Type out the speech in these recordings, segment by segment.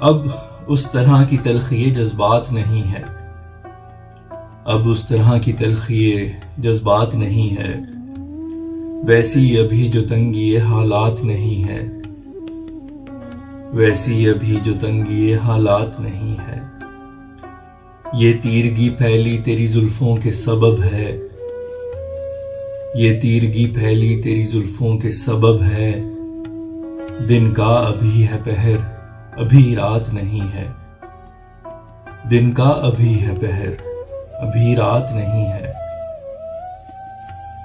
अब उस तरह की तलखी जज्बात नहीं है, अब उस तरह की तलखी जज्बात नहीं है, वैसी अभी जो तंगी हालात नहीं है, वैसी अभी जो तंगी हालात नहीं है। ये तीरगी फैली तेरी जुल्फों के सबब है, ये तीरगी फैली तेरी जुल्फों के सबब है। दिन का अभी है पहर, अभी रात नहीं है, दिन का अभी है पहर, अभी रात नहीं है।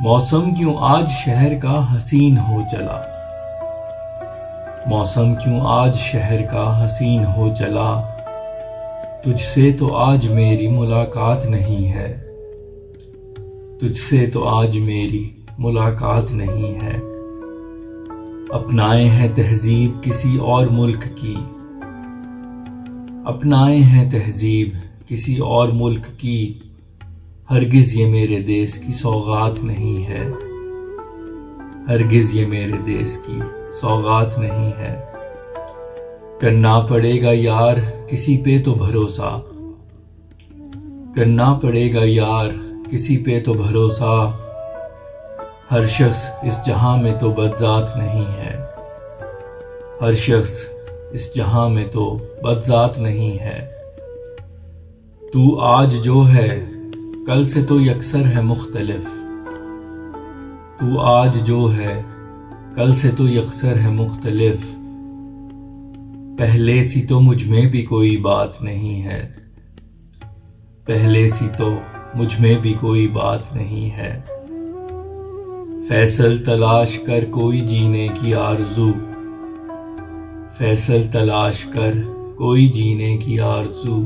मौसम क्यों आज शहर का हसीन हो चला, मौसम क्यों आज शहर का हसीन हो चला। तुझसे तो आज मेरी मुलाकात नहीं है, तुझसे तो आज मेरी मुलाकात नहीं है। अपनाए हैं तहजीब किसी और मुल्क की, अपनाए हैं तहजीब किसी और मुल्क की। हरगिज ये मेरे देश की सौगात नहीं है, हरगिज ये मेरे देश की सौगात नहीं है। करना पड़ेगा यार किसी पे तो भरोसा, करना पड़ेगा यार किसी पे तो भरोसा। हर शख्स इस जहां में तो बदजात नहीं है, हर शख्स इस जहां में तो बदजात नहीं है। तू आज जो है कल से तो यकसर है मुख्तलिफ, तू आज जो है कल से तो यकसर है मुख्तलिफ। पहले सी तो मुझ में भी कोई बात नहीं है, पहले सी तो मुझ में भी कोई बात नहीं है। फैसल तलाश कर कोई जीने की आरज़ू, फैसल तलाश कर कोई जीने की आरज़ू।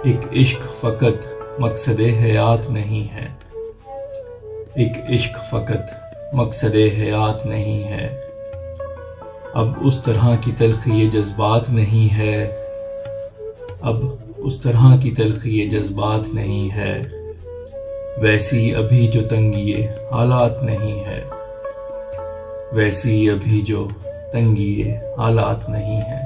एक इश्क फ़कत मकसदे हयात नहीं है, एक इश्क फ़कत मकसदे हयात नहीं है। अब उस तरह की तलखी जज्बात नहीं है, अब उस तरह की तलखी जज्बात नहीं है। वैसी अभी जो तंगी हालात नहीं है, वैसी अभी जो तंगी हालात नहीं है।